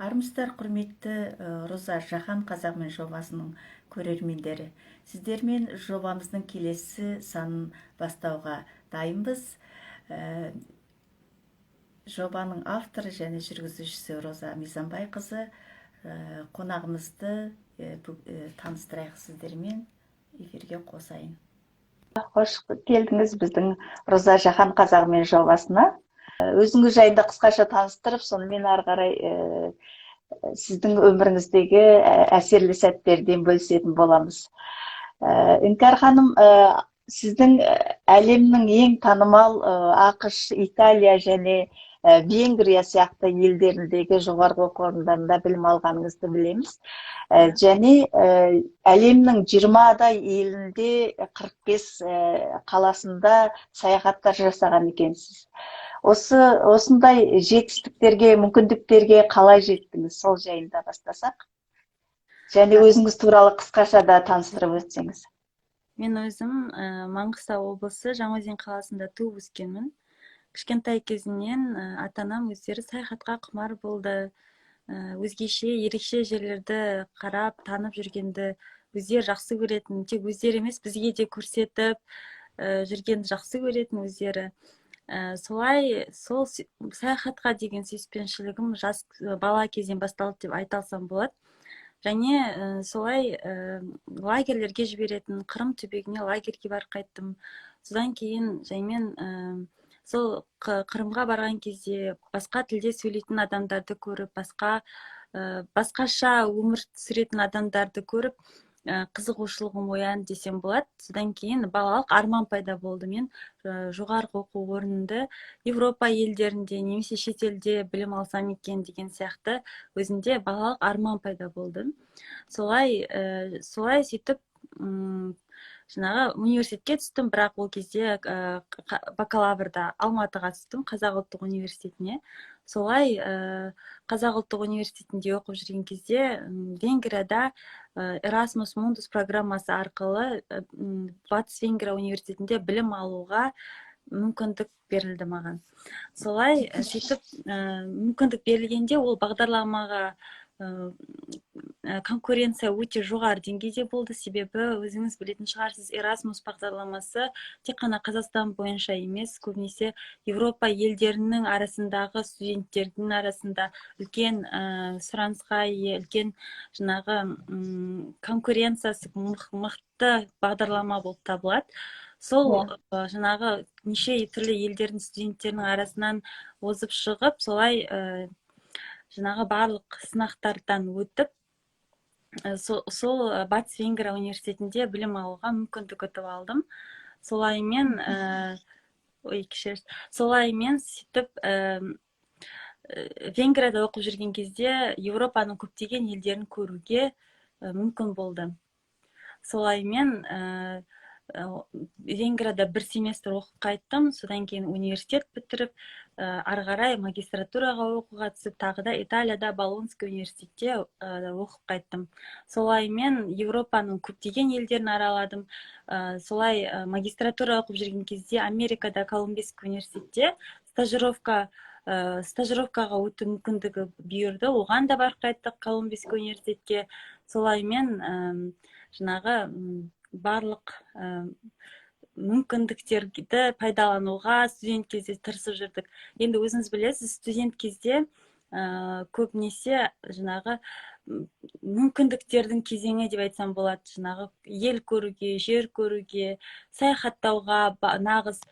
Армысыздар, құрметті Роза Жаһан Қазағымен жобасының көрермендері. Сіздермен жобамыздың келесі санын бастауға дайынбыз. Жобаның авторы және жүргізушісі Роза Мизамбайқызы. Қонағымызды таныстырайық сіздермен, эфирге қосайын. Қош келдіңіз біздің Роза Жаһан Қазағымен жобасына. Өзіңіз жайында қысқаша таныстырып, сонымен ары қарай сіздің өміріңіздегі әсерлі сәттерден бөлісетін боламыз. Іңкәр ханым, сіздің әлемнің ең танымал ақш, Италия және Венгрия сияқты елдеріндегі жоғарғы оқу орындарында білім алғаныңызды білеміз. Және әлемнің 20-дай елінде 45 қаласында саяхаттар жасаған екенсіз. Осындай жетістіктерге, мүмкіндіктерге қалай жеттіңіз? Сол жайында бастасақ. Және өзіңіз туралы қысқаша да таныстырып өтсеңіз. Мен өзім Маңғыстау облысы Жаңаөзен қаласында туып өскенмін. Кішкентай кезімнен ата-анам өздері саяхатқа құмар болды. Өзгеше, ерекше жерлерді қарап, танып жүргенді өздері жақсы көретін, тек өздері емес, бізге де көрсетіп жүргенді жақсы көретін өздері. Солай, сол саяхатқа деген сүйіспеншілігім жас бала кезден басталды деп айта алсам болады. Және солай лагерлерге жіберетін, Қырым түбегіне лагерьге барып қайттым. Содан кейін жаймен сол Қырымға барған кезде басқа тілде сөйлейтін адамдарды көріп, басқаша өмір сүретін адамдарды көріп, қызығушылығым оянды десем болады. Содан кейін балалық арман пайда болды. Мен жоғарғы оқу орнында Европа елдерінде немесе шетелде білім алсам екен деген сияқты өзімде балалық арман пайда болды. Солай сөйтіп жаңағы университетке түстім, бірақ ол кезде бакалаврда Алматыға түстім, Қазақ ұлттық университетіне. Солай Қазақ ұлттық университетінде оқып жүрген кезде Венгрияда Erasmus Mundus программасы арқылы Батыс Венгрия университетінде білім алуға мүмкіндік берілді маған. Солай сөйтіп мүмкіндік берілгенде ол бағдарламаға конкуренция өте жоғары деңгейде болды. Себебі өзіңіз білетін шығарсыз, Erasmus бағдарламасы тек қана Қазақстан бойынша емес, көбінесе Европа елдерінің арасындағы студенттердің арасында үлкен сұранысқа ие, үлкен жаңағы конкуренциясы мықты бағдарлама болып табылады. Сол жаңағы неше түрлі елдердің студенттерінің арасынан озып шығып, солай жаңағы барлық сынақтардан өтіп, сол Батыс Венгрия университетінде білім алуға мүмкіндік ұтып алдым. Солаймен сөйтіп Венгрияда оқып жүрген кезде Европаның көптеген елдерін көруге мүмкін болды. Солаймен Венгрияда бір семестр оқып қайттым, содан кейін университет бітіріп, ары қарай магистратураға оқуға түсіп, тағы да Италияда Болонский университетте оқып қайттым. Солаймен Европаның көптеген елдерін араладым. Солай магистратура оқып жүрген кезде Америкада Колумбийский университетте стажировкаға өту мүмкіндігі бұйырды. Оған да барып қайттық Колумбийский университетке. Солаймен жаңағы барлық мүмкіндіктерді пайдалануға студент кезде тырысып жүрдік. Енді өзіңіз білесіз, студент кезде көбінесе жаңағы мүмкіндіктердің кезеңі деп айтсам болады. Жаңағы ел көруге, жер көруге, саяхаттауға нағыз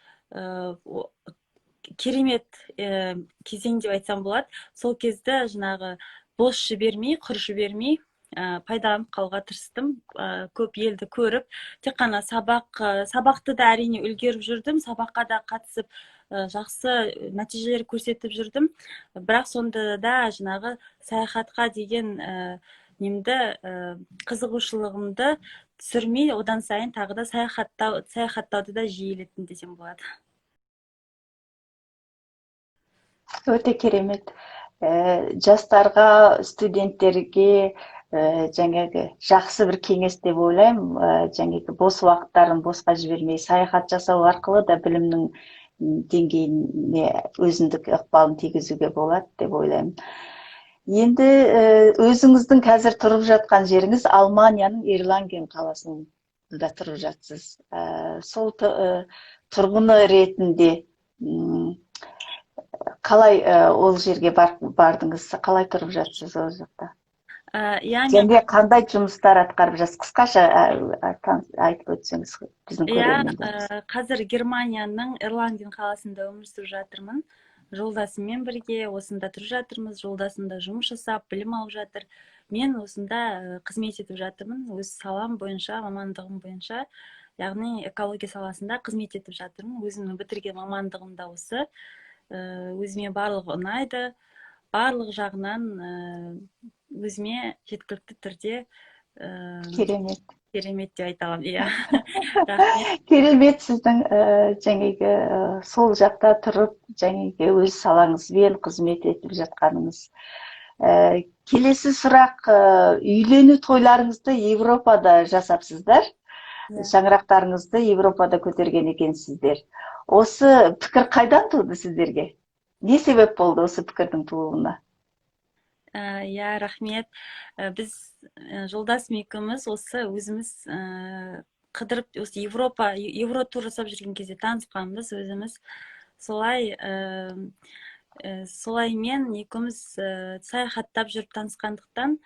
керемет кезең деп айтсам болады. Сол кезде жаңағы бос жібермей, құр жібермей пайдаланып қалуға тырыстым. Көп елді көріп, тек қана сабақты да әрине үлгеріп жүрдім, сабаққа да қатысып жақсы нәтижелер көрсетіп жүрдім. Бірақ сонда да жаңағы саяхатқа деген қызығушылығымды түсірмей, одан сайын тағы да саяхаттауды да жиілеттім десем болады. Өте керемет. Жастарға, студенттерге жаңағы жақсы бір кеңес деп ойлаймын. Жаңағы бос уақыттарын босқа жібермей, саяхат жасау арқылы да білімнің деңгейіне өзіндік ықпалын тигізуге болады деп ойлаймын. Енді өзіңіздің қазір тұрып жатқан жеріңіз Алманияның Ирланген қаласында тұрып жатсыз. Сол тұрғыны ретінде қалай ол жерге бардыңыз, қалай тұрып жатсыз ол жақта? Мен Және қандай жұмыстар атқарып жатсыз? Қысқаша айтып өтсеңіз біздің көрермендеріміз. қазір Германияның Ирландин қаласында өмір сүріп жатырмын. Жолдасыммен бірге осында тұрып жатырмыз. Жолдасым да жұмыс жасап, білім алып жатыр. Мен осында қызмет етіп жатырмын. Өз салам бойынша, мамандығым бойынша, яғни экология саласында қызмет етіп жатырмын. Өзімнің бітірген мамандығым да осы. Өзіме барлығы ұнайды. Барлық жағынан өзіме жеткілікті түрде Керемет. керемет деп айта аламын. Иә. Рахмет. Керемет сіздің жаңағы сол жақта тұрып, жаңағы өз салаңызбен қызмет етіп жатқаныңыз. Келесі сұрақ, үйлену тойларыңызды Европада жасапсыздар. Шаңырақтарыңызды Европада көтерген екенсіздер. Осы пікір қайдан туды сіздерге? Не себеп болды осы пікірдің туылуына? Иә, рахмет. Біз жолдасым екеуміз осы өзіміз қыдырып осы Евротур жасап жүрген кезде танысқанбыз өзіміз. Солаймен екеуміз саяхаттап жүріп танысқандықтан,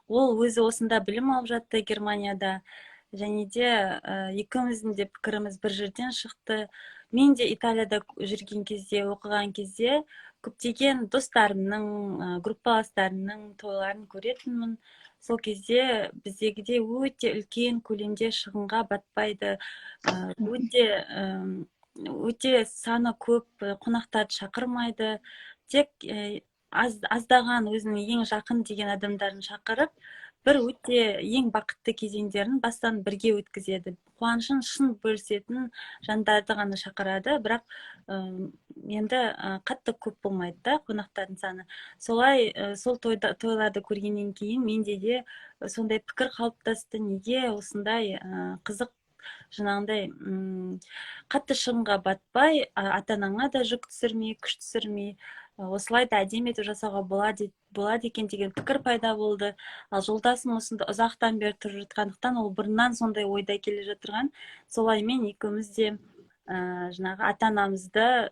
ол өзі осында білім алып жатты Германияда. Және де екеуміздің де пікіріміз бір жерден шықты. Мен де Италияда жүрген кезде, оқыған кезде көптеген достарымның, группаластарымның тойларын көретінмін. Сол кезде біздегідей өте үлкен көлемде шығынға батпайды. Өте саны көп қонақтарды шақырмайды. Тек аздаған өзінің ең жақын деген адамдарын шақырып, бір өте ең бақытты кезеңдерін бастан бірге өткізеді. Қуанышын шын бөлісетін жандарды ғана шақырады, бірақ енді қатты көп болмайды да қонақтардың саны. Солай сол тойларды көргеннен кейін менде де сондай пікір қалыптасты. Неге осындай қызық жаңағындай қатты шығынға батпай, ата-анаңа да жүк түсірмей, күш түсірмей, осылай да әдемі етіп жасауға болады екен деген пікір пайда болды. Ал жолдасым осында ұзақтан бері тұрып жатқандықтан, ол бұрыннан сондай ойда келе жатырған. Солаймен екеуміз де жаңағы ата-анамызды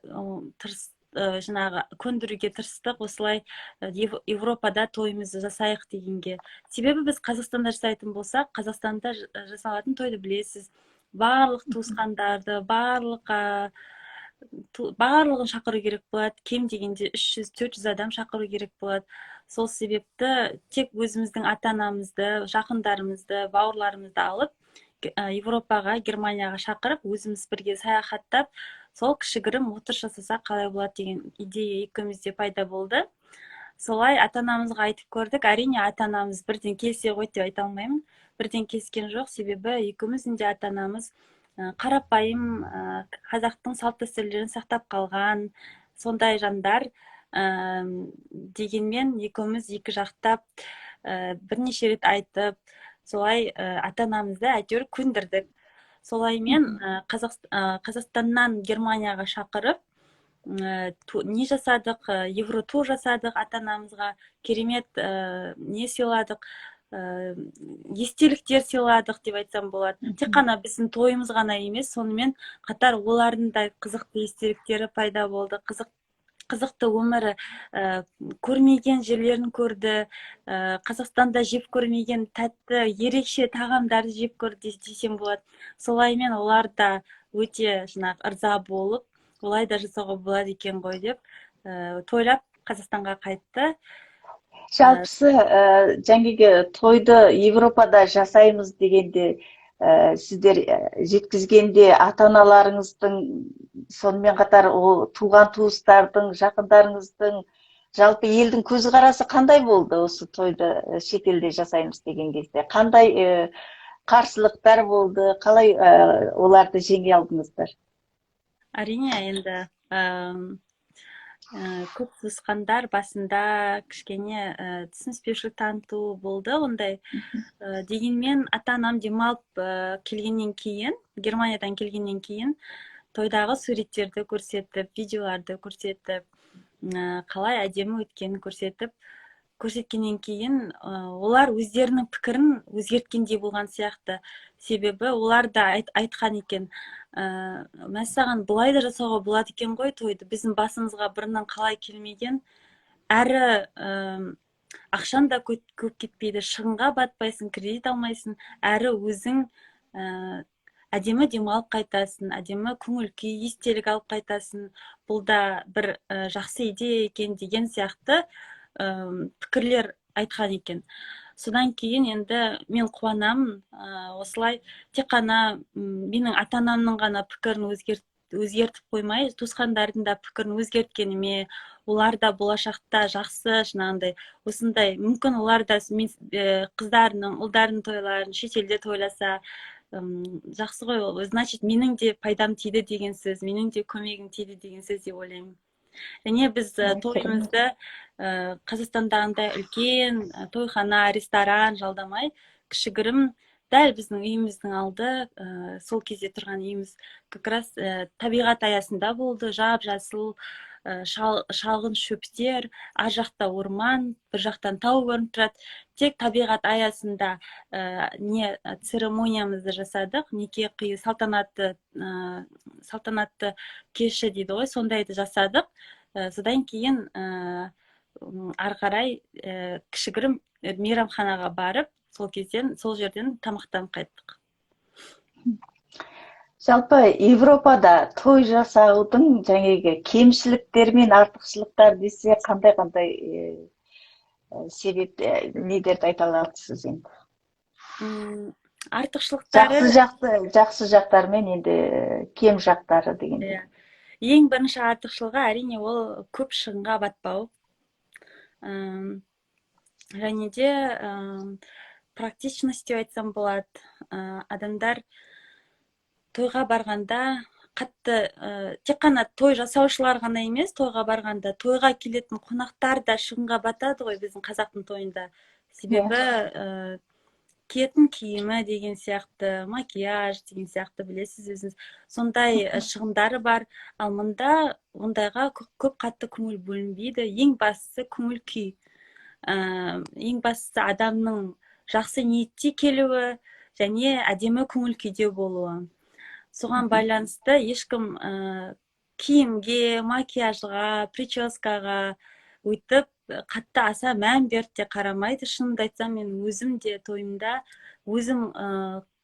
жаңағы көндіруге тырыстық, осылай Европада тойымызды жасайық дегенге. Себебі біз Қазақстанда жасайтын болсақ, Қазақстанда жасалатын тойды білесіз. Барлық туысқандарды, барлығын шақыру керек болады. Кем дегенде 300-400 адам шақыру керек болады. Сол себепті тек өзіміздің ата-анамызды, жақындарымызды, бауырларымызды алып, Европаға, Германияға шақырып, өзіміз бірге саяхаттап, сол кішігірім отырыс жасаса қалай болады деген идея екеумізде пайда болды. Солай ата-анамызға айтып көрдік. Әрине, ата-анамыз бірден келсе ғой деп айта алмаймын. Бірден келіскен жоқ, себебі екеуміздің де ата-анамыз қарапайым қазақтың салт дәстүрлерін сақтап қалған сондай жандар. Дегенмен екеуміз екі жақтап бірнеше рет айтып, солай ата-анамызды әйтеуір көндірдік. Солаймен Қазақстаннан Германияға шақырып, не жасадық, Евротур жасадық, ата-анамызға керемет не сыйладық, естеліктер сыйладық деп айтсам болады. Тек қана біздің тойымыз ғана емес, сонымен қатар олардың да қызықты естеліктері пайда болды. Қызықты өмірі, көрмеген жерлерін көрді, Қазақстанда жеп көрмеген тәтті, ерекше тағамдарды жеп көрді десем болады. Солаймен олар да өте ырза болып, олай да жасауға болады екен ғой деп тойлап Қазақстанға қайтты. Жалпысы жаңағы тойды Европада жасаймыз дегенде, сіздер жеткізгенде ата-аналарыңыздың, сонымен қатар туған туыстардың, жақындарыңыздың, жалпы елдің көзқарасы қандай болды осы тойды шетелде жасаймыз деген кезде? Қандай қарсылықтар болды? Қалай оларды жеңе алдыңыздар? Әрине, енді көп туысқандар басында кішкене түсініспеушілік таныту болды ондай. Дегенмен ата-анам демалып келгеннен кейін, Германиядан келгеннен кейін, тойдағы суреттерді көрсетіп, видеоларды көрсетіп, қалай әдемі өткенін көрсетіп, көрсеткеннен кейін олар өздерінің пікірін өзгерткендей болған сияқты. Себебі олар да айтқан екен, мәссаған бұлай да жасауға болады екен ғой тойды, біздің басымызға бұрыннан қалай келмеген, әрі ақшан да көп кетпейді, шығынға батпайсың, кредит алмайсың, әрі өзің әдемі демалып қайтасың, әдемі көңіл күй, естелік алып қайтасың, бұл да бір жақсы идея екен деген сияқты пікірлер айтқан екен. Содан кейін енді мен қуанамын, осылай тек қана менің ата-анамның ғана пікірін өзгертіп қоймай, туысқандардың да пікірін өзгерткеніме, олар да болашақта жақсы, жаңағындай осындай, мүмкін олар да қыздарының, ұлдарының тойларын шетелде тойласа жақсы ғой, значит менің де пайдам тиді деген сөз, менің де көмегім тиді деген сөз деп ойлаймын. Және біз тойымызды Қазақстандағындай үлкен тойхана, ресторан жалдамай, кішігірім, дәл біздің үйіміздің алды, сол кезде тұрған үйіміз как раз табиғат аясында болды, жап-жасыл, шалғын шөптер, ар жақта орман, бір жақтан тау көрініп тұрады. Тек табиғат аясында церемониямызды жасадық, неке қию салтанатты кеші дейді ғой, сондайды жасадық. Содан кейін ары қарай кішігірім мейрамханаға барып, сол жерден тамақтанып қайттық. Жалпы Европада той жасаудың жаңағы кемшіліктері мен артықшылықтар десе қандай себеп нелерді айта аласыз енді? Артықшылықтары жақсы жақтары мен енді кем жақтары дегенде. Ең бірінші артықшылығы әрине ол көп шығынға батпау. Және де практичность деп айтсам болады. Адамдар тойға барғанда қатты, тек қана той жасаушылар ғана емес, тойға барғанда тойға келетін қонақтар да шығынға батады ғой біздің қазақтың тойында. Себебі киетін киімі деген сияқты, макияж деген сияқты, білесіз өзіңіз, сондай шығындары бар. Ал мұнда ондайға көп қатты көңіл бөлінбейді. Ең бастысы көңіл күй. Ең бастысы адамның жақсы ниетте келуі және әдемі көңіл күйде болуы. Соған байланысты ешкім киімге, макияжға, прическаға өйтіп қатты аса мән беріп те қарамайды. Шынымды айтсам, мен өзім де тойымда өзім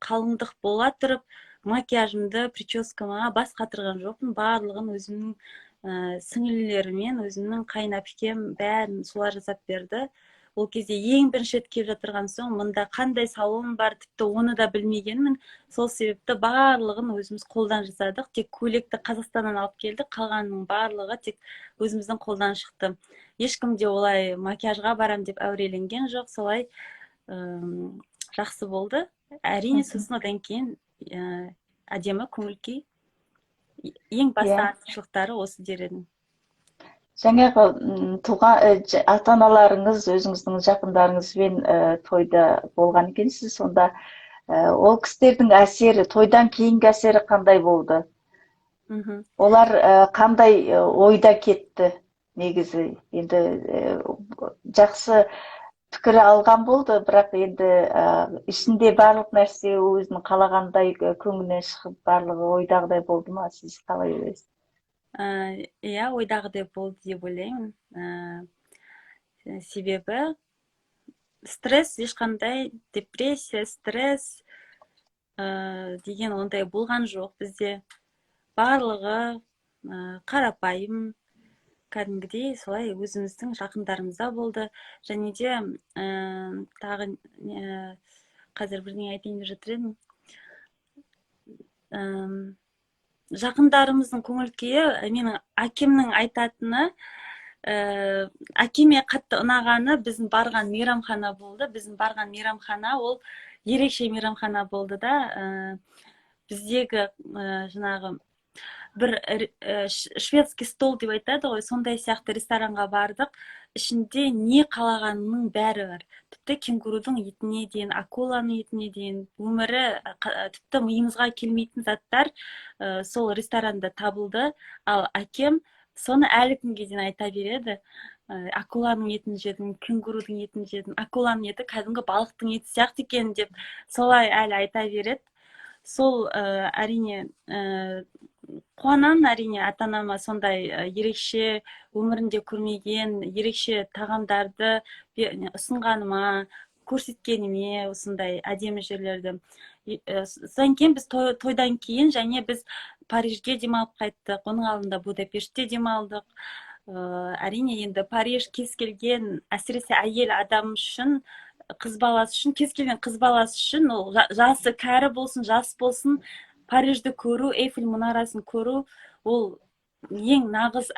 қалыңдық бола тұрып, макияжымды, прическама бас қатырған жоқпын. Барлығын өзімнің сіңілілерімен, өзімнің қайынәпкем бәрін солар жасап берді. Ол кезде ең бірінші рет келіп жатырған соң, мұнда қандай салон бар, тіпті оны да білмегенмін. Сол себепті барлығын өзіміз қолдан жасадық. Тек көйлекті Қазақстаннан алып келдік, қалғанның барлығы тек өзіміздің қолдан шықты. Ешкім де олай макияжға барам деп әуреленген жоқ, солай жақсы болды. Әрине, сосын одан кейін әдемі көңіл күй. Ең басты артықшылықтары осы дер едім. Жаңағы ата-аналарыңыз, өзіңіздің жақындарыңызбен тойда болған екенсіз, сонда ол кісілердің әсері, тойдан кейінгі әсері қандай болды? Олар қандай ойда кетті негізі? Енді жақсы пікір алған болды, бірақ енді ішінде барлық нәрсе өзінің қалағандай көңілінен шығып, барлығы ойдағыдай болды ма? Сіз қалай ойлайсыз? Иә, ойдағыдай болды деп ойлаймын. Себебі стресс, ешқандай депрессия, стресс деген ондай болған жоқ бізде. Барлығы қарапайым, кәдімгідей солай өзіміздің жақындарымызда болды. Және де тағы қазір бірдеңе айтайын деп жатыр едім. Жақындарымыздың көңіл күйі, менің әкемнің айтатыны, әкеме қатты ұнағаны біздің барған мейрамхана болды. Біздің барған мейрамхана ол ерекше мейрамхана болды да. Біздегі жаңағы бір шведский стол деп айтады ғой, сондай сияқты ресторанға бардық. Ішінде не қалағанның бәрі бар. Тіпті кенгурудың етіне дейін, акуланың етіне дейін, өмірі тіпті миымызға келмейтін заттар сол ресторанда табылды. Ал әкем соны әлі күнге дейін айта береді. Акуланың етін жедім, кенгурудың етін жедім, акуланың еті кәдімгі балықтың еті сияқты екен деп солай әлі айта береді. Сол әрине қуанамын, әрине ата-анама сондай ерекше өмірінде көрмеген ерекше тағамдарды ұсынғаныма, көрсеткеніме, осындай әдемі жерлерді. Содан кейін біз тойдан кейін және біз Парижге демалып қайттық, оның алдында Будапештте демалдық. Әрине енді Париж кез келген, әсіресе әйел адам үшін, қыз баласы үшін, кез келген қыз баласы үшін, ол жасы кәрі болсын, жас болсын, Парижді көру, Эйфель мұнарасын көру, ол ең нағыз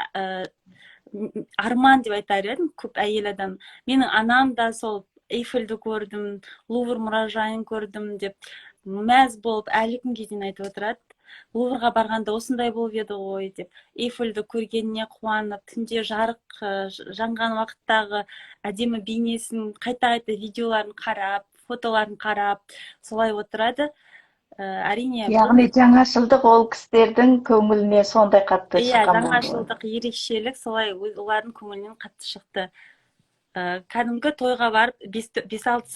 арман деп айтар едім, көп әйел адам. Менің анам да сол Эйфельді көрдім, Лувр мұражайын көрдім деп мәз болып әлі күнге дейін айтып отырады. Луврға барғанда осындай болып еді ғой деп, Эйфельді көргеніне қуанып, түнде жарық жанған уақыттағы әдемі бейнесін қайта-қайта видеоларын қарап, фотоларын қарап, солай отырады. Әрине, яғни жаңашылдық ол кісілердің көңіліне сондай қатты шыққан болды. жаңашылдық, ерекшелік солай олардың көңілінен қатты шықты. Кәдімгі тойға барып 5-6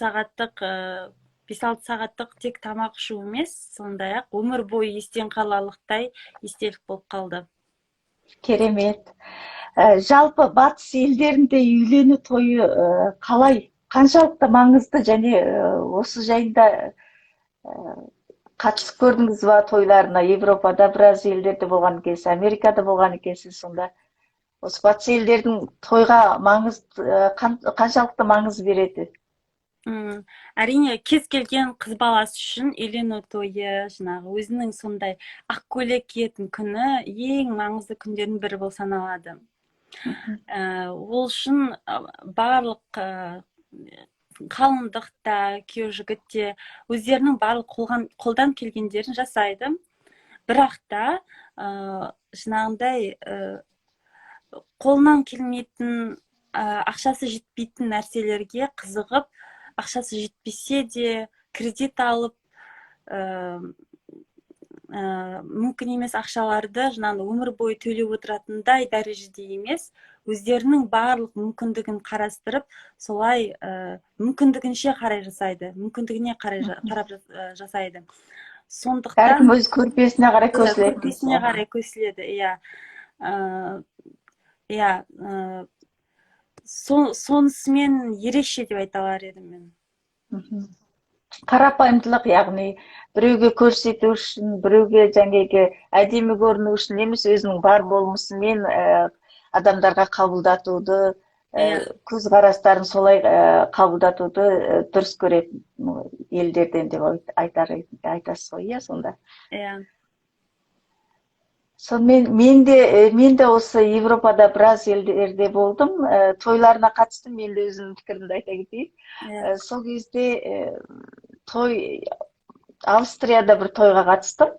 сағаттық тек тамақ ішу емес, сондай-ақ өмір бойы естен қаларлықтай естелік болып қалды. Керемет. Жалпы батыс елдерінде үйлену тойы қалай, қаншалықты маңызды, және осы жайында қатысып көрдіңіз ба тойларына? Европада, біраз елдерде болған кезде, Америкада болған екенсіз, сонда осы батыс елдердің тойға қаншалықты маңыз береді? Әрине, кез келген қыз баласы үшін үйлену тойы, жаңағы өзінің сондай ақ көйлек киетін күні ең маңызды күндердің бірі болып саналады. Ол үшін барлық қалыңдықта, күйеу жігітте өздерінің барлық қолдан келгендерін жасайды. Бірақ та жаңағындай қолынан келмейтін, ақшасы жетпейтін нәрселерге қызығып, ақшасы жетпесе де кредит алып, мүмкін емес ақшаларды өмір бойы төлеп отыратындай дәрежеде емес, өздерінің барлық мүмкіндігін қарастырып, солай мүмкіндігінше қарай жасайды, мүмкіндігіне қарап жасайды. Сондықтан әркім өз көрпесіне қарай көсіледі. Көрпесіне қарай көсіледі, иә. Сонысымен ерекше деп айта алар едім мен. Қарапайымдылық, яғни біреуге көрсету үшін, біреуге жаңағы әдемі көріну үшін емес, өзінің бар болмысымен адамдарға қабылдатуды, көзқарастарын солай қабылдатуды дұрыс көретін елдерден деп айтасыз ғой, иә, сонда? Иә. Мен де осы Европада біраз елдерде болдым, тойларына қатыстым, мен де өзімнің пікірімді айта кетейін. Сол кезде Австрияда бір тойға қатыстым.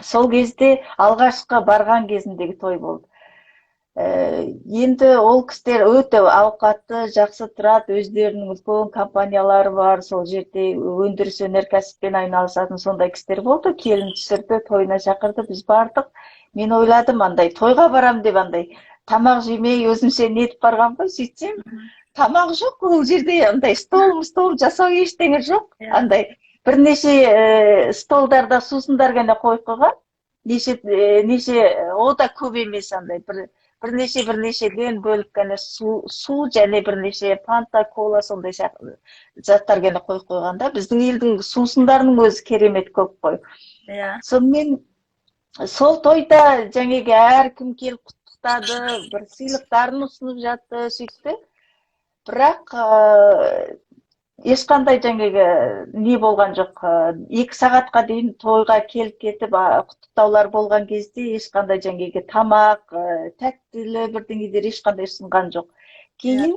Сол кезде алғашқы барған кезіндегі той болды. Енді ол кісілер өте ауқатты, жақсы тұрады, өздерінің үлкен компаниялары бар, сол жерде өндіріс өнеркәсіппен айналысатын сондай кісілер болды. Келін түсірді, тойына шақырды, біз бардық. Мен ойладым, андай тойға барам деп, андай тамақ жемей өзімше нетіп барған ғой, сөйтсем тамақ жоқ, ол жерде андай стол жасау ештеңе жоқ. Андай бірнеше столдарда сусындар ғана қойып қойған, неше о да көп емес, андай бірнешеден бөліп ғана су және бірнеше фанта, кола, сондай заттар ғана қойып қойғанда, біздің елдің сусындарының өзі керемет көп қой. Сонымен сол тойда жаңағы әркім келіп құттықтады, бір сыйлықтарын ұсынып жатты, сөйтті. Бірақ ешқандай жаңағы не болған жоқ. 2 сағатқа дейін тойға келіп кетіп, құттықтаулар болған кезде ешқандай жаңағы тамақ, тәттілі бірдеңелер ешқандай ұсынған жоқ. Кейін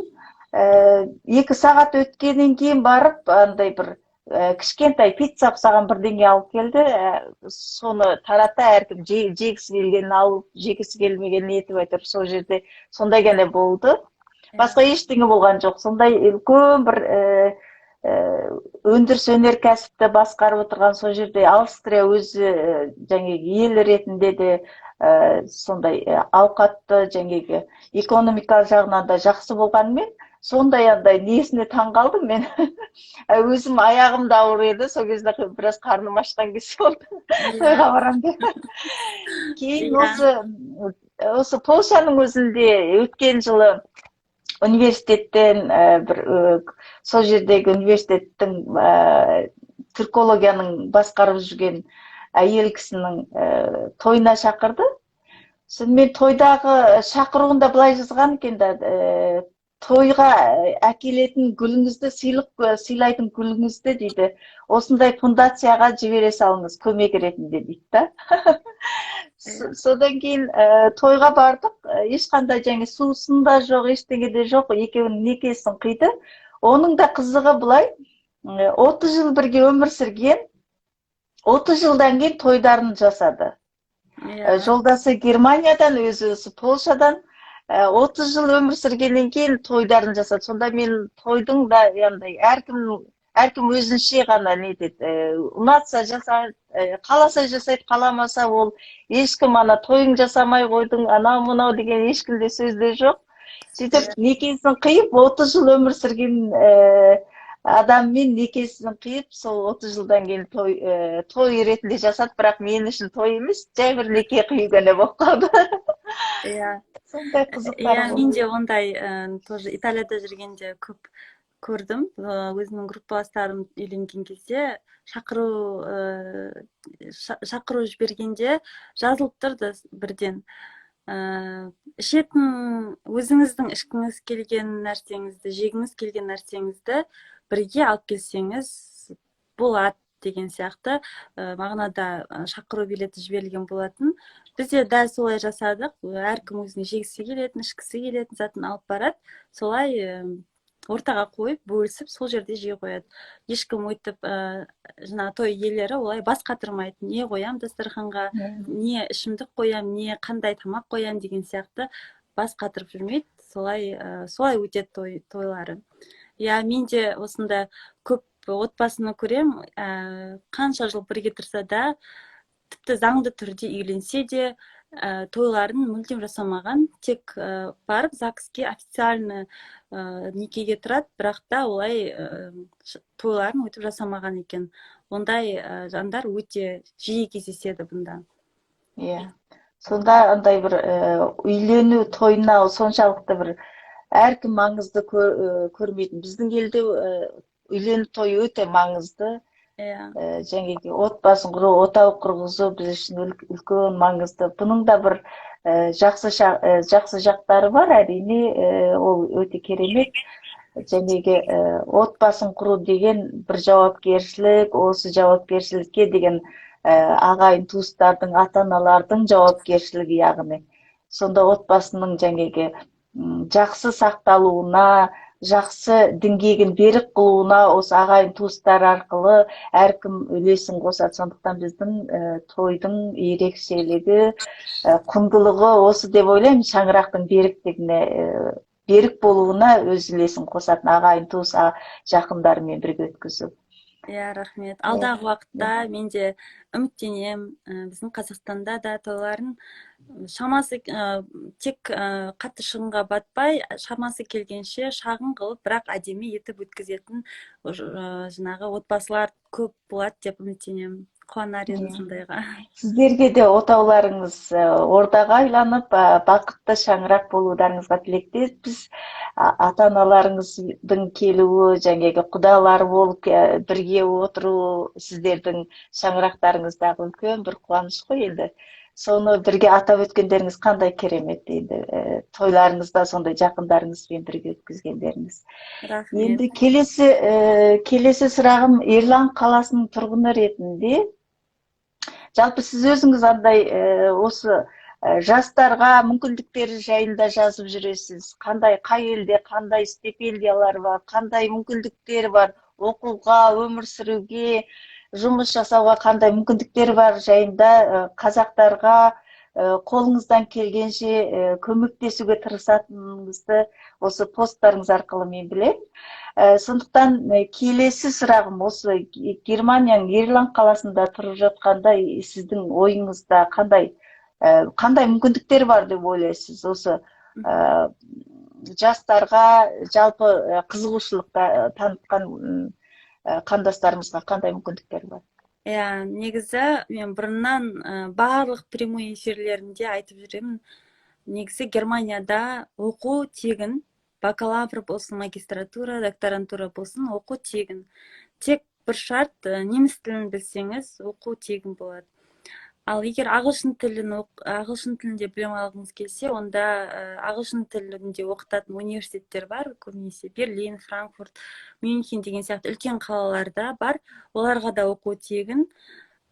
2 сағат өткеннен кейін барып, андай бір кішкентай пицца ұқсаған бірдеңе алып келді. Соны тарата әркім жегісі келгенін алып, жегісі келмегенін етіп айтып, сол жерде сондай ғана болды. Басқа ештеңе болған жоқ. Сондай үлкен бір өндіріс өнеркәсіпті басқарып отырған сол жерде Австрия өзі жаңағы ел ретінде де сондай ауқатты жаңағы экономика жағынан да жақсы болғанымен сондай андай несіне таң қалдым мен. Өзім аяғым да ауыр еді, сол кезде біраз қарным ашқан кез болды. Тойға барам деп. Кейін осы Польшаның өзінде өткен жылы университеттен сол жердегі университеттің түркологияның басқарып жүрген әйел кісінің тойына шақырды. Мен тойдағы шақыруында былай жазған екен да, тойға әкелетін гүліңізді, сыйлайтын гүліңізді дейді, осындай фундацияға жібере салыңыз көмек ретінде дейді да. Содан кейін тойға бардық, ешқандай жаңа сусын да жоқ, ештеңе де жоқ, екеуінің некесін қиды. Оның да қызығы былай, 30 жыл бірге өмір сүрген, 30 жылдан кейін тойдарын жасады. Жолдасы Германиядан, өзі Польшадан 30 жыл өмір сүргеннен кейін тойдарын жасады. Сонда мен тойдың да әркім өзінше ғана не дейді, ұнатса жасайды, қаласа жасайды, қаламаса ол ешкім ана тойың жасамай қойдың, анау мынау деген ешкімде сөзде жоқ. Сөйтіп некесін қиып, 30 жыл өмір сүрген адаммен некесін қиып, сол 30 жылдан кейін той ретінде жасады, бірақ мен үшін той емес, жай бір неке қию ғана болып қалды. Сондай қызықтар болды. Мен де ондай тоже Италияда жүргенде көп көрдім. Өзімнің группаластарым үйленген кезде шақыру жібергенде жазылып тұрды бірден. Ішетін өзіңіздің ішкіңіз келген нәрсеңізді, жегіңіз келген нәрсеңізді бірге алып келсеңіз болады деген сияқты мағынада шақыру билеті жіберілген болатын. Біз де дәл солай жасадық. Әркім өзіне жегісі келетін, ішкісі келетін затын алып барады. Солай ортаға қойып, бөлісіп, сол жерде жей қояды. Ешкім өйтіп, жаңағы той иелері олай бас қатырмайды. Не қоям дастарханға, не ішімдік қоям, не қандай тамақ қоям деген сияқты бас қатырып жүрмейді. Солай өтеді тойлары. Мен де осында көп отбасыны көрем, қанша жыл бірге тұрса да, тіпті заңды түрде үйленсе де, тойларын мүлдем жасамаған, тек барып ЗАГСке официально некеге тұрады, бірақ та олай тойларын өтіп жасамаған екен. Ондай жандар өте жиі кездеседі бұнда. Сонда андай бір үйлену тойына соншалықты бір әркім маңызды көрмейтін. Біздің елде үйлену тойы өте маңызды. Жаңағы отбасын құру, отау құрғызу біз үшін үлкен маңызды. Бұның да бір жақсы жақтары бар, әрине, ол өте керемет. Жаңағы отбасын құру деген бір жауапкершілік, осы жауапкершілікке деген ағайын туыстардың, ата-аналардың жауапкершілігі яғни. Сонда отбасының жаңағы жақсы сақталуына, жақсы діңгегін берік қылуына осы ағайын туыстар арқылы әркім үлесін қосады. Сондықтан біздің тойдың ерекшелігі, құндылығы осы деп ойлаймын, шаңырақтың берік болуына өз үлесін қосатын ағайын туыс жақындарымен бірге өткізу. Рахмет. Алдағы уақытта мен де үміттенем, біздің Қазақстанда да тойларын шамасы тек қатты шығынға батпай, шамасы келгенше шағын қылып, бірақ әдемі етіп өткізетін жаңағы отбасылар көп болады деп үміттенем. Қуанар едім сондайға. Сіздерге де отауларыңыз ордаға айланып, бақытты шаңырақ болударыңызға тілектеспіз. Ата-аналарыңыздың келуі, жаңағы құдалар болып бірге отыру сіздердің шаңырақтарыңыздағы үлкен бір қуаныш қой енді. Соны бірге атап өткендеріңіз қандай керемет дейді. Тойларыңызда сондай жақындарыңызбен бірге өткізгендеріңіз. Енді келесі сұрағым Ерлан қаласының тұрғыны ретінде. Жалпы сіз өзіңіз андай осы жастарға мүмкіндіктері жайында жазып жүресіз. Қай елде қандай стипендиялар бар, қандай мүмкіндіктері бар, оқуға, өмір сүруге, жұмыс жасауға қандай мүмкіндіктері бар жайында қазақтарға қолыңыздан келгенше көмектесуге тырысатыныңызды осы посттарыңыз арқылы мен білемін. Сондықтан келесі сұрағым осы Германияның Ерланд қаласында тұрып жатқанда сіздің ойыңызда қандай мүмкіндіктер бар деп ойлайсыз? Осы жастарға жалпы қызығушылық танытқан қандастарымызға қандай мүмкіндіктер бар? Негізі мен бұрыннан барлық прямой эфирлерінде айтып жүремін. Негізі Германияда оқу тегін, бакалавр болсын, магистратура, докторантура болсын, оқу тегін. Тек бір шарт, неміс тілін білсеңіз, оқу тегін болады. Ал егер ағылшын тілінде білім алғыңыз келсе, онда ағылшын тілінде оқытатын университеттер бар, көбінесе Берлин, Франкфурт, Мюнхен деген сияқты үлкен қалаларда бар, оларға да оқу тегін.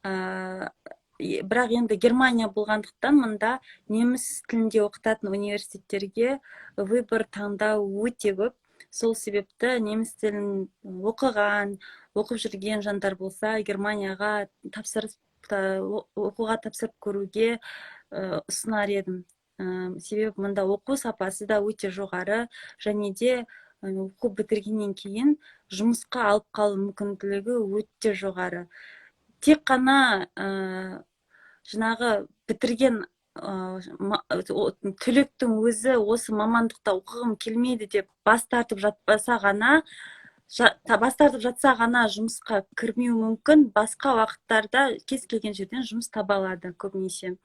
Бірақ енді Германия болғандықтан мұнда неміс тілінде оқытатын университеттерге выбор таңдау өте көп. Сол себепті неміс тілін оқып жүрген жандар болса, Германияға оқуға тапсырып көруге ұсынар едім. Себебі мұнда оқу сапасы да өте жоғары, және де оқу бітіргеннен кейін жұмысқа алып қалу мүмкіндігі өте жоғары. Тек қана жаңағы бітірген түлектің өзі осы мамандықта оқығым келмейді деп бас тартып жатса ғана жұмысқа кірмеу мүмкін, басқа уақыттарда кез келген жерден жұмыс таба алады көбінесе.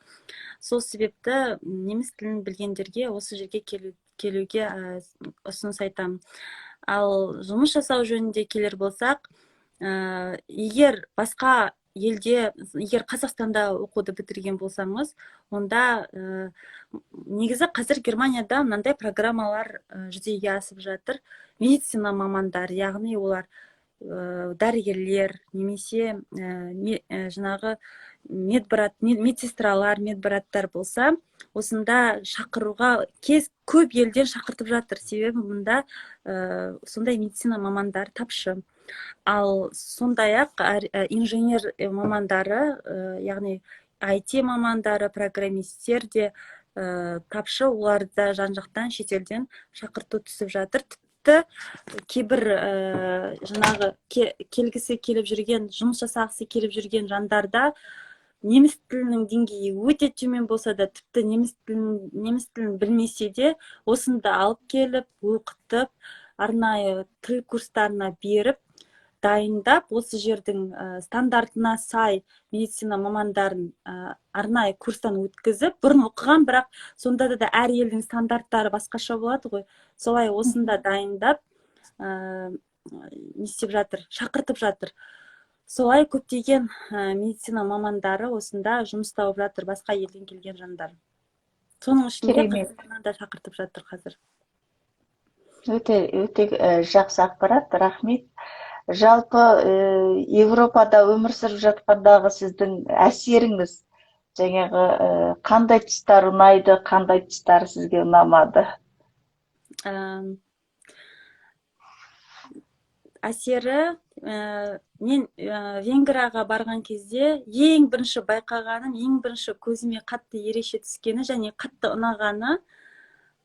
Сол себепті неміс тілін білгендерге осы жерге келуге ұсыныс айтамын. Ал жұмыс жасау жөнінде келер болсақ, егер басқа елде, егер Қазақстанда оқуды бітірген болсаңыз, онда негізі қазір Германияда мынандай программалар жүзеге асып жатыр. Медицина мамандары, яғни олар дәрігерлер, немесе жаңағы медсестралар, медбраттар болса, осында шақыруға көп елден шақыртып жатыр. Себебі мұнда сондай медицина мамандары тапшы. Ал сондай-ақ инженер мамандары, яғни IT мамандары, программисттер де тапшы, оларды жан-жақтан шетелден шақырту түсіп жатыр. Кейбір жаңағы келгісі келіп жүрген, жұмыс жасағысы келіп жүрген жандарда неміс тілінің деңгейі өте төмен болса да, тіпті неміс тілін білмесе де, осында алып келіп, оқытып, арнайы тіл курстарына беріп, дайындап, осы жердің стандартына сай медицина мамандарын арнайы курстан өткізіп, бұрын оқыған, бірақ сонда да әр елдің стандарттары басқаша болады ғой. Солай осында дайындап, шақыртып жатыр. Солай көптеген медицина мамандары осында жұмыс тауып жатыр, басқа елден келген жандар. Соның ішінде Қазақстаннан да шақыртып жатыр қазір. Өте жақсы ақпарат, рахмет. Жалпы Европада өмір сүріп жатқандағы сіздің әсеріңіз, жаңағы қандай тұстары ұнайды, қандай тұстары сізге ұнамады? Әсері, мен Венгрияға барған кезде ең бірінші байқағаным, ең бірінші көзіме қатты ерекше түскені және қатты ұнағаны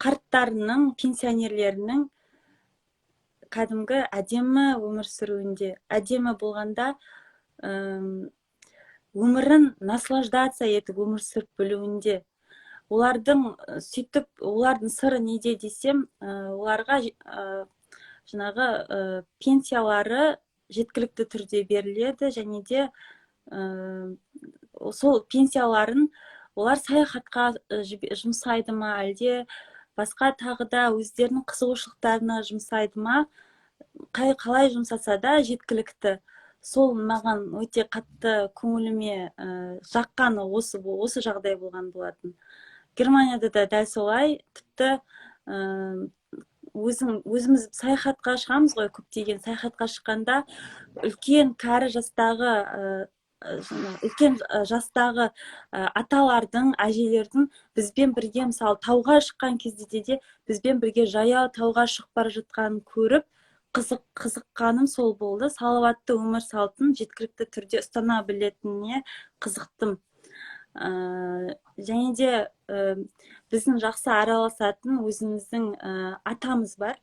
қарттарының, пенсионерлерінің кәдімгі әдемі өмір сүруінде. Әдемі болғанда өмірін наслаждация етіп өмір сүріп білуінде. Олардың сыры неде десем, оларға жаңағы пенсиялары жеткілікті түрде беріледі, және де сол пенсияларын олар саяхатқа жұмсайды ма, әлде басқа тағы да өздерінің қызығушылықтарына жұмсайды ма, қалай жұмсаса да жеткілікті. Сол маған өте қатты көңіліме жаққаны осы жағдай болған болатын. Германияда да дәл солай, тіпті өзіміз саяхатқа шығамыз ғой, көптеген саяхатқа шыққанда үлкен жастағы аталардың, әжелердің бізбен бірге, мысалы, тауға шыққан кезде де бізбен бірге жаяу тауға шығып бара жатқанын көріп, қызыққаным сол болды. Салауатты өмір салтын жеткілікті түрде ұстана білетініне қызықтым. және де біздің жақсы араласатын өзіміздің атамыз бар.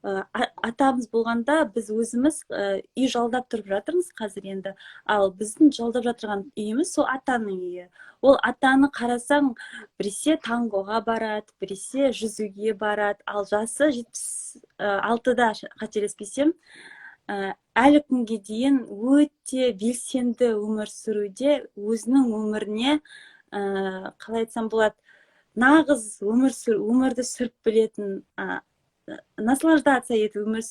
Атамыз болғанда біз өзіміз үй жалдап тұрып жатырмыз қазір енді. Ал біздің жалдап жатырған үйіміз сол атаның үйі. Ол атаны қарасаң, біресе тангоға барады, біресе жүзуге барады. Ал жасы 76-да қателеспесем, әлі күнге дейін өте белсенді өмір сүруде, өзінің өміріне, қалай айтсам болады, нағыз өмірді сүріп білетін, наслаждаться етіп өмір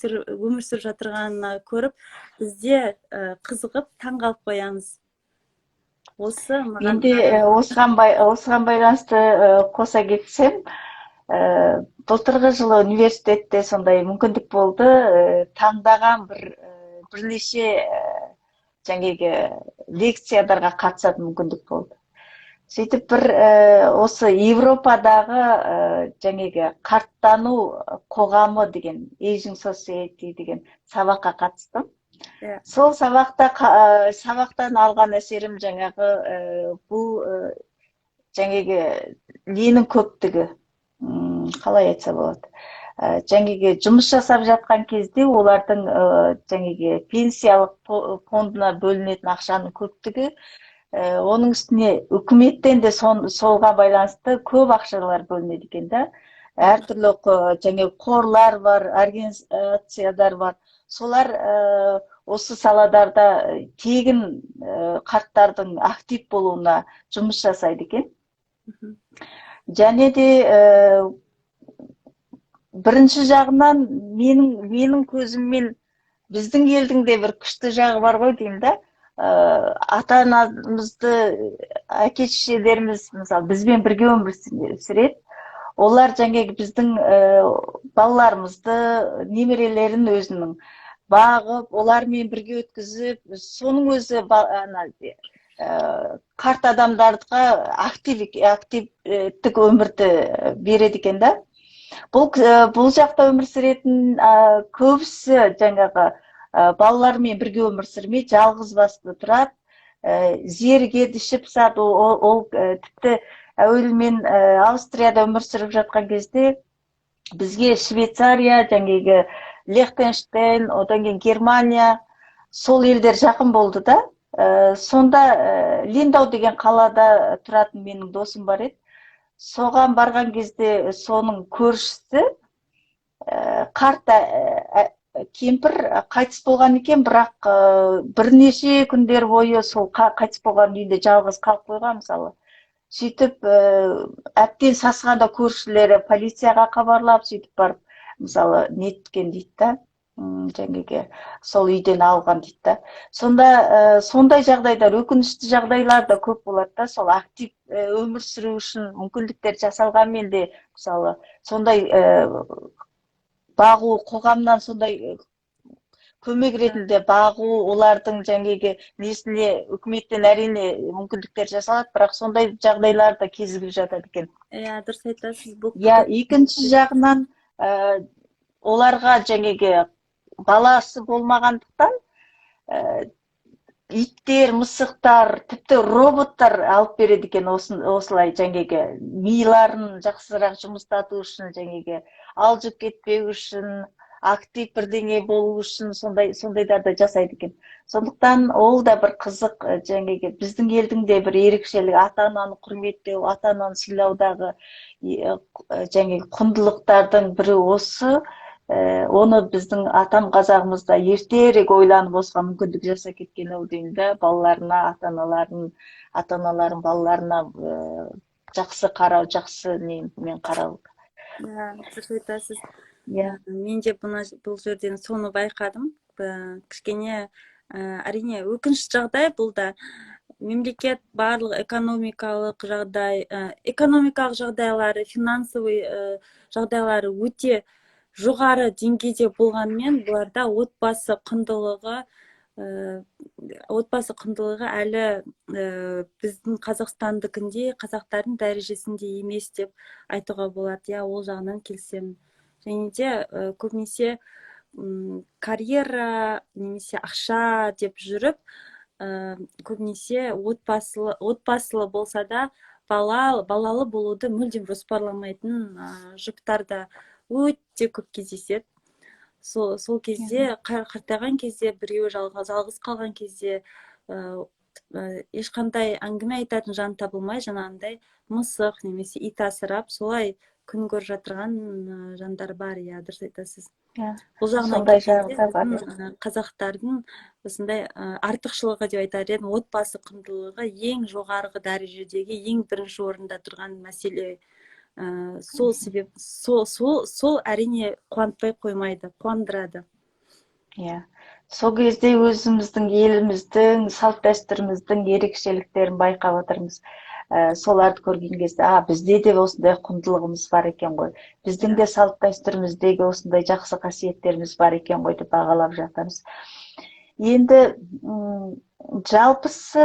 сүріп жатырғанына көріп, бізде қызығып таңғалып қоямыз. Осы маған Менде осыған байланысты қоса кетсем, былтырғы жылы университетте сондай мүмкіндік болды. Таңдаған бірнеше жаңағы лекцияларға қатысатын мүмкіндік болды. Сөйтіп бір осы Европадағы жаңағы қарттану қоғамы деген, Aging Society деген сабаққа қатыстым. Сол сабақтан алған әсерім жаңағы бұл жаңағы ненің көптігі, қалай айтса болады. Жаңағы жұмыс жасап жатқан кезде олардың жаңағы пенсиялық фондына бөлінетін ақшаның көптігі, оның үстіне үкіметтен де солға байланысты көп ақшалар бөлінеді екен да. Әртүрлі жаңағы қорлар бар, организациялар бар. Солар осы саладарда тегін қарттардың актив болуына жұмыс жасайды екен. Және де бірінші жағынан менің көзіммен біздің елдің де бір күшті жағы бар ғой деймін да. Ата-анамызды, әке-шешелеріміз мысалы бізбен бірге өмір сүреді. Олар жаңағы біздің балаларымызды, немерелерін өзінің бағып, олармен бірге өткізіп, соның өзі қарт адамдарға активтік өмірді береді екен да. Бұл жақта өмір сүретін көбісі жаңағы балалармен бірге өмір сүрмей, жалғыз басты тұрады, зерігеді, ішіп сады. Ол тіпті әуелмен Австрияда өмір сүріп жатқан кезде бізге Швейцария, жаңағы Лихтенштейн, одан кейін Германия, сол елдер жақын болды да. Сонда Линдау деген қалада тұратын менің досым бар еді. Соған барған кезде соның көршісі қарт кемпір қайтыс болған екен, бірақ бірнеше күндер бойы сол қайтыс болған үйде жалғыз қалып қойған мысалы. Сөйтіп әбден сасқанда көршілері полицияға хабарлап, сөйтіп барып мысалы неткен дейді да, жаңағы сол үйден алған дейді да. Сондай жағдайлар, өкінішті жағдайлар да көп болады да. Сол актив өмір сүру үшін мүмкіндіктер жасалғанмен де мысалы сондай бағу, қоғамнан сондай көмек ретінде бағу, олардың жаңағы несіне үкіметтен әрине мүмкіндіктер жасалады, бірақ сондай жағдайлар да кезігіп жатады екен. Дұрыс айтасыз. Екінші жағынан оларға жаңағы баласы болмағандықтан иттер, мысықтар, тіпті роботтар алып береді екен осылай жаңағы миларын жақсырақ жұмыстату үшін, жаңағы алжып кетпеу үшін, актив бірдеңе болу үшін сондайларды жасайды екен. Сондықтан ол да бір қызық, жаңағы біздің елдің де бір ерекшелігі, ата-ананы құрметтеу, ата-ананы сыйлаудағы жаңағы құндылықтардың бірі осы. Оны біздің атам қазағымызда ертерек ойланып осыған мүмкіндік жасап кеткен ау деймін да. Балаларына, ата-аналарын балаларына жақсы қарау, жақсы немен қарау. Дұрыс айтасыз. Мен де бұл жерден соны байқадым. Кішкене әрине өкінішті жағдай бұл да. Мемлекет барлық экономикалық жағдайлары, финансовый жағдайлары өте жоғары деңгейде болғанмен, бұларда отбасы құндылығы әлі біздің Қазақстандікіндей, қазақтардың дәрежесінде емес деп айтуға болады. Ол жағынан келсем. Және де көбінесе карьера немесе ақша деп жүріп, көбінесе отбасылы болса да балалы болуды мүлдем жоспарламайтын жұптар да өте көп кездеседі. Сол кезде қартайған кезде біреуі жалғыз қалған кезде ешқандай әңгіме айтатын жан табылмай, жаңағындай мысық немесе ит асырап солай күн көріп жатырған жандар бар. Иә, дұрыс айтасыз. Бұл жағынан келгенде біздің қазақтардың осындай артықшылығы деп айтар едім, отбасы құндылығы ең жоғарғы дәрежедегі, ең бірінші орында тұрған мәселе. Сол себеп сол әрине қуантпай қоймайды, қуандырады. Иә. Сол кезде өзіміздің еліміздің салт дәстүріміздің ерекшеліктерін байқап отырмыз. Соларды көрген кезде, бізде де осындай құндылығымыз бар екен ғой. Біздің де салт дәстүріміздегі осындай жақсы қасиеттеріміз бар екен ғой деп бағалап жатамыз. Енді жалпысы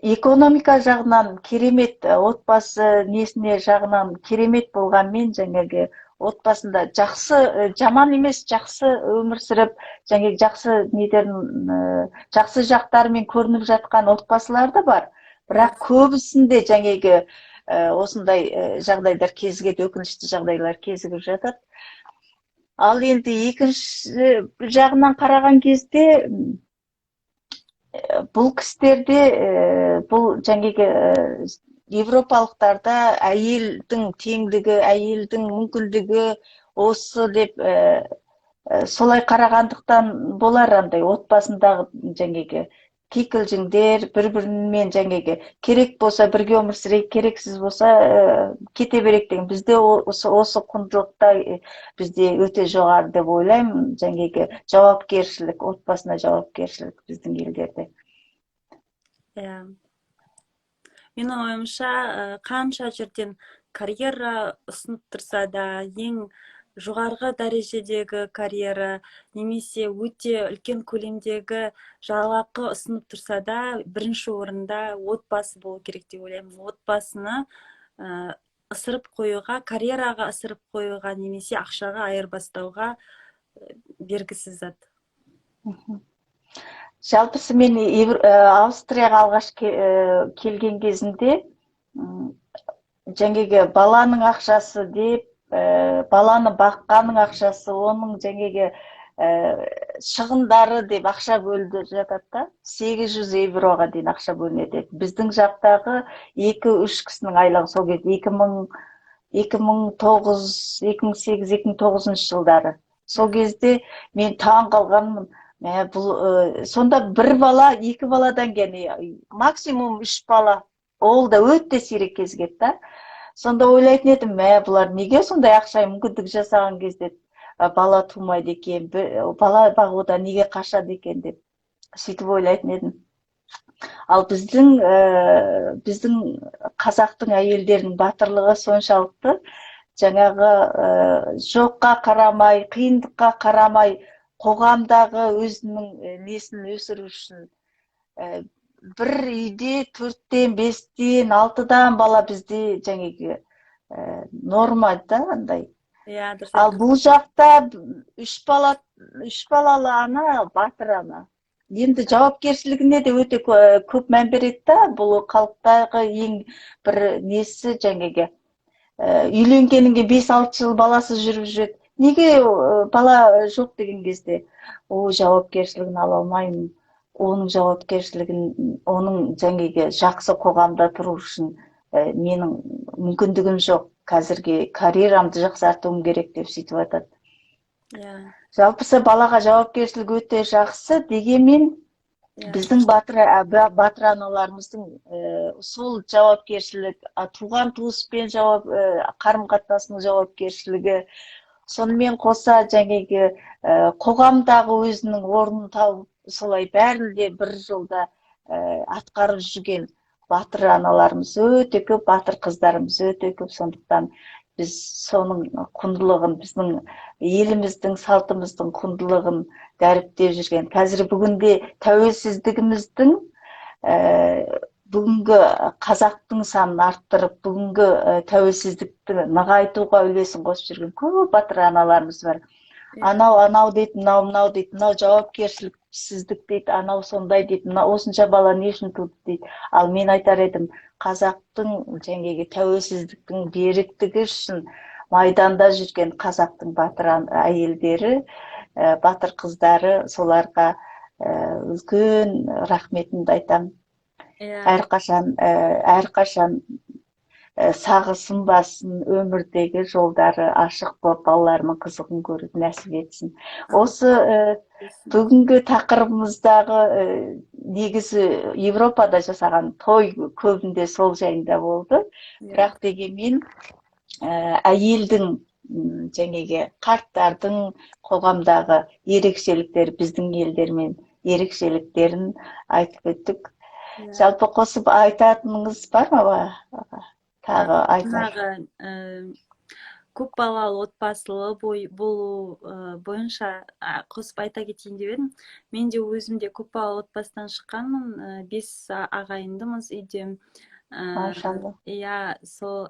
экономика жағынан керемет, отбасы несіне жағынан керемет болғанмен, жаңағы отбасында жақсы, жаман емес, жақсы өмір сүріп, жаңағы жақсы жақтарымен көрініп жатқан отбасылар да бар. Бірақ көбісінде жаңағы осындай жағдайлар кезігеді, өкінішті жағдайлар кезігіп жатады. Ал енді екінші жағынан қараған кезде бұл кісілерде, бұл жаңағы европалықтарда әйелдің теңдігі, әйелдің мүмкіндігі осы деп солай қарағандықтан болар, андай отбасындағы жаңағы кикілжіңдер, бір-бірімен жаңағы керек болса бірге өмір сүрейік, керексіз болса кете берейік деген. Бізде осы құндылықта бізде өте жоғары деп ойлаймын, жаңағы жауапкершілік, отбасына жауапкершілік біздің елдерде. Иә. Менің ойымша, қанша жерден карьера ұсынып тұрса да, ең жоғарғы дәрежедегі карьера немесе өте үлкен көлемдегі жалақы ұсынып тұрса да, бірінші орында отбасы болу керек деп ойлаймын. Отбасыны ысырып қоюға, карьераға ысырып қоюға немесе ақшаға айырбастауға бергісіз зат. Жалпысы мен Австрияға алғаш келген кезінде жаңағы баланың ақшасы деп, баланы баққаның ақшасы, оның жаңағы шығындары деп ақша бөлді жатады. 800 евроға дейін ақша бөлінеді. Біздің жақтағы 2-3 кісінің айлығы сол кезде 2008-2009 жылдары. Сол кезде мен таң қалғанмын. Сонда бір бала, 2 баладан кейін, максимум 3 бала, ол да өте сирек кезігеді. Сонда ойлайтын едім, бұлар неге сондай ақша мүмкіндік жасаған кезде бала тумайды екен, бала бағуда неге қашады екен деп сөйтіп ойлайтын едім. Ал біздің қазақтың әйелдерінің батырлығы соншалықты, жаңағы жоққа қарамай, қиындыққа қарамай, қоғамдағы өзінің несін өсіру үшін бір үйде 4-тен, 5-тен, 6-дан бала бізде жаңағы норма да, андай. Ал бұл жақта 3 балалы ана, батыр ана. Енді жауапкершілігіне де өте көп мән береді да, бұл халықтағы ең бір несі жаңағы үйленгенінге 5-6 жыл баласы жүріп жүреді. Неге бала жоқ деген кезде, жауапкершілігін ала алмаймын. Оның жауапкершілігін, оның жаңағы жақсы қоғамда тұру үшін менің мүмкіндігім жоқ. Қазірге карьерамды жақсартуым керек деп сөйтіп айтады. Жалпысы балаға жауапкершілік өте жақсы, дегенмен біздің батыр аналарымыздың сол жауапкершілік, туған туыспен қарым-қатынасының жауапкершілігі, сонымен қоса жаңағы қоғамдағы өзінің орнын тауып, солай бәрін де бір жолда атқарып жүрген батыр аналарымыз өте көп, батыр қыздарымыз өте көп. Сондықтан біз соның құндылығын, біздің еліміздің, салтымыздың құндылығын дәріптеп жүрген. Қазір бүгінде тәуелсіздігіміздің, бүгінгі қазақтың санын арттырып, бүгінгі тәуелсіздікті нығайтуға үлесін қосып жүрген көп батыр аналарымыз бар. Анау дейді, мынау дейді, мынау жауапкершілік сіздік дейді, анау сондай дейді, мына осынша бала не үшін туды дейді. Ал мен айтар едім, қазақтың жаңағы тәуелсіздіктің беріктігі үшін майданда жүрген қазақтың батыр әйелдері, батыр қыздары, соларға үлкен рахметімді айтамын. Әрқашан сағы сынбасын, өмірдегі жолдары ашық болып, балаларының қызығын көруді нәсіп етсін. Осы бүгінгі тақырыбымыздағы негізі Европада жасаған той көбінде сол жайында болды. Бірақ дегенмен әйелдің жаңағы қарттардың қоғамдағы ерекшеліктері, біздің елдермен ерекшеліктерін айтып өттік. Жалпы қосып айтатыныңыз бар ма? Тағы айтайық. Көп балалы отбасылы болу бойынша қосып айта кетейін деп едім. Мен де өзім де көп балалы отбасыдан шыққанмын, 5 ағайындымыз үйде. Машалла. Иә, сол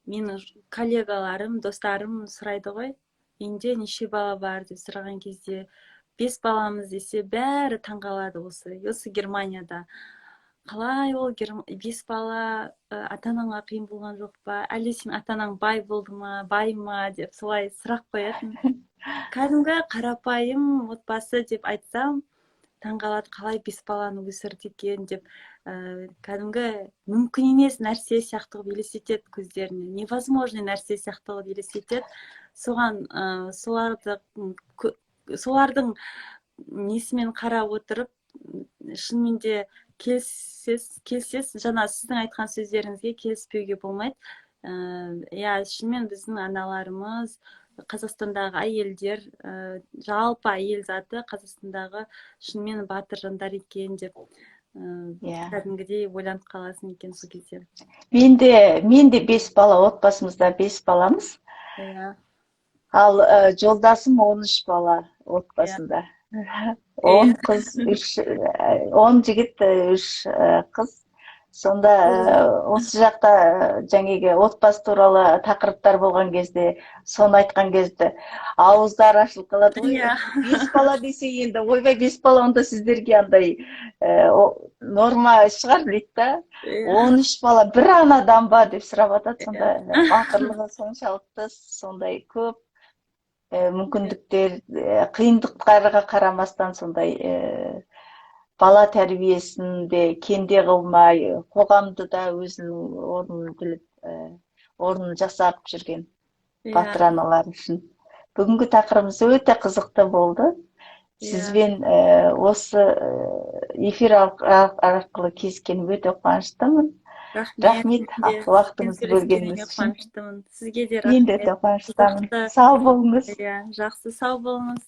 менің коллегаларым, достарым сұрайды ғой, үйінде неше бала бар деп сұраған кезде 5 баламыз десе, бәрі таңғалады осы Германияда. Қалай ол 5 бала, ата-анаңа қиын болған жоқ па? Әлде сен ата-анаң бай болды ма, бай ма деп солай сұрақ қоятын. Кәдімгі қарапайым отбасы деп айтсам, таңғалады, қалай 5 баланы өсірді екен деп, кәдімгі мүмкін емес нәрсе сияқты қылып елестетеді көздеріне. Невозможный нәрсе сияқты қылып елестетеді. Соған солардың несімен қарап отырып, шынымен де келсес, жаңа сіздің айтқан сөздеріңізге келіспеуге болмайды. Иә, шынымен біздің аналарымыз, Қазақстандағы әйелдер, жалпы әйел заты Қазақстандағы шынымен батыр жандар екен деп кәдімгідей ойланып қаласың екен сол кезде. Мен де 5 бала, отбасымызда 5 баламыз. Ал жолдасым 13 бала отбасында. 10 қыз, 10 жігіт, 3 қыз. Сонда осы жақта жаңағы отбасы туралы тақырыптар болған кезде, соны айтқан кезде ауыздар ашылып қалады ғой. 5 бала десе енді, ойбай 5 бала, онда сіздерге андай норма шығар дейді да. 13 бала бір анадан ба деп сұрап жатады. Сонда батырлығы соншалықты, сондай көп мүмкіндіктер, қиындықтарға қарамастан сондай бала тәрбиесінде кенде қылмай, қоғамды да өзінің орнын біліп, орнын жасап жүрген батыр аналар үшін. Бүгінгі тақырыбымыз өте қызықты болды. Сізбен осы эфир арқылы кездескеніме өте қуаныштымын. Рахмет, уақытыңызды бөлгеніңіз үшін. Сізге де рахмет. Мен де өте қуаныштымын. Сау болыңыз. Жақсы, сау болыңыз.